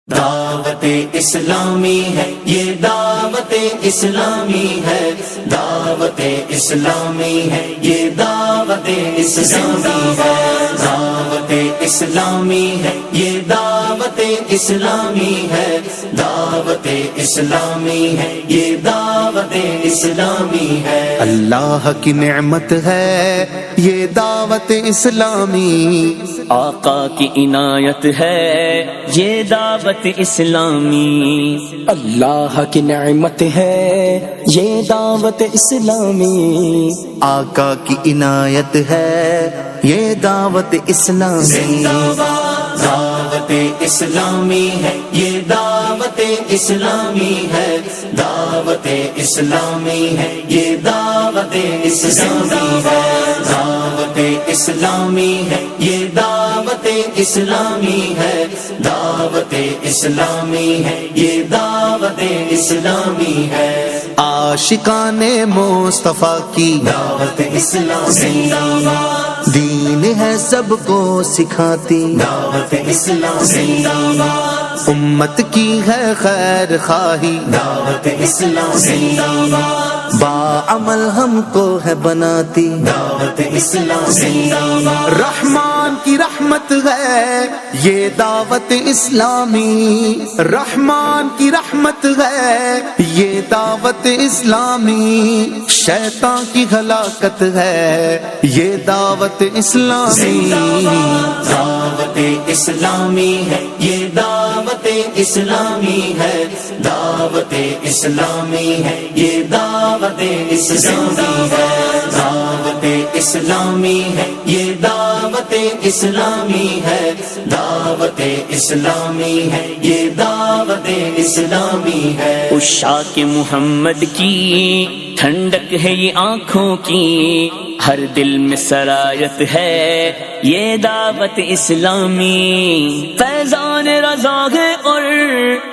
دعوت اسلامی ہے، یہ دعوت اسلامی ہے، دعوت اسلامی ہے، یہ دعوت اسلامی ہے، دعوت اسلامی ہے، یہ دعوت اسلامی ہے، دعوت اسلامی ہے، یہ دعوت اسلامی ہے۔ اللہ کی نعمت ہے یہ دعوت اسلامی، آقا کی عنایت ہے یہ دعوت اسلامی، اللہ کی نعمت ہے یہ دعوت اسلامی، آقا کی عنایت ہے یہ دعوت اسلامی۔ دعوت اسلامی ہے، یہ دعوت اسلامی ہے، دعوت اسلامی ہے، یہ دعوت اسلامی ہے، دعوت اسلامی ہے، یہ دعوت اسلامی ہے، دعوت اسلامی ہے، یہ دعوت اسلامی ہے۔ عاشقان مصطفیٰ کی دعوت اسلامی، دین ہے سب کو سکھاتی، دعوت اسلامی، امت کی ہے خیر خواہی، دعوت اسلامی، باعمل ہم کو ہے بناتی، دعوت اسلامی، رحمان کی رحمت ہے یہ دعوت اسلامی، رحمان کی رحمت ہے یہ دعوت اسلامی، شیطان کی ہلاکت ہے یہ دعوت اسلامی، دعوت اسلامی ہے، یہ دعوت اسلامی ہے، دعوت اسلامی ہے، یہ دعوت اسلامی ہے، دعوت اسلامی ہے، یہ دعوت اسلامی ہے، دعوت اسلامی ہے، یہ دعوت اسلامی ہے۔ عشاق محمد کی ٹھنڈک ہے یہ آنکھوں کی، ہر دل میں سرایت ہے یہ دعوت اسلامی، فیضان رضا ہے اور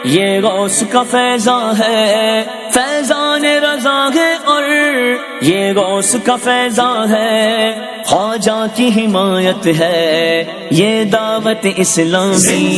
یہ غوث کا فیضان ہے، فیضان رضا ہے اور یہ غوث کا فیضان ہے، خواجہ کی حمایت ہے یہ دعوت اسلامی،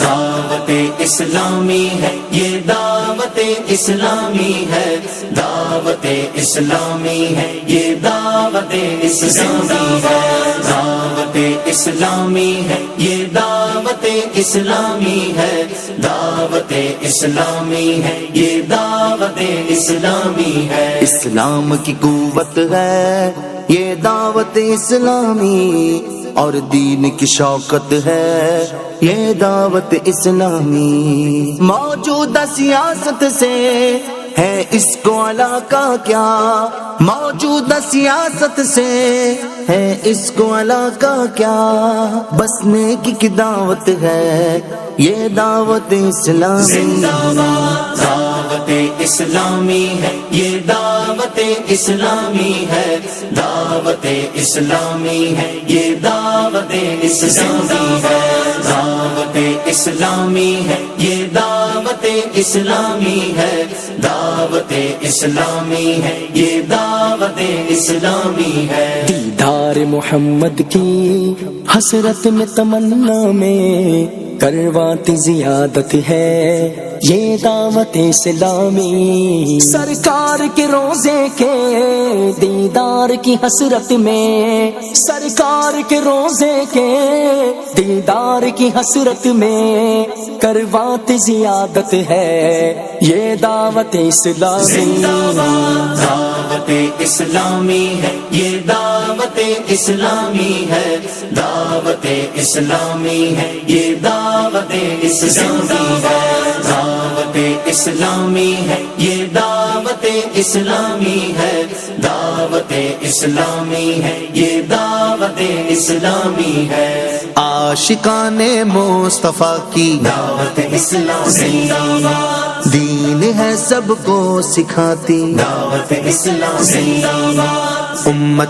دعوت اسلامی ہے، یہ دعوت اسلامی ہے، دعوت اسلامی ہے، یہ دعوت اسلامی ہے، دعوت اسلامی ہے، یہ دعوت اسلامی ہے، دعوت اسلامی ہے، یہ دعوت اسلامی ہے۔ اسلام کی قوت ہے یہ دعوت اسلامی، اور دین کی شوکت ہے یہ دعوت اسلامی، موجودہ سیاست سے ہے اس کو علاقہ کیا، موجودہ سیاست سے ہے اس کو علاقہ کیا، بس نیکی کی دعوت ہے یہ دعوت اسلامی، دعوت اسلامی ہے، یہ دعوت اسلامی ہے، دعوت اسلامی ہے، یہ دعوت اسلامی ہے، دعوت اسلامی ہے، یہ دعوت اسلامی ہے، دعوت اسلامی ہے، یہ دعوت اسلامی ہے۔ دیدار محمد کی حسرت میں تمنا میں کرواتی زیادت ہے یہ دعوت اسلامی، سرکار کے روزے کے دیدار کی حسرت میں، سرکار کے روزے کے دیدار کی حسرت میں کرواتی زیادت ہے یہ دعوت اسلامی، دعوت اسلامی ہے، یہ دعوت اسلامی ہے، دعوت اسلامی ہے، یہ دعوت اسلامی ہے، دعوت اسلامی ہے، یہ دعوت اسلامی ہے، دعوت اسلامی ہے، یہ دعوت اسلامی ہے۔ عاشقان مصطفیٰ کی دعوت اسلامی، دین ہے سب کو سکھاتی، دعوت اسلامی، امت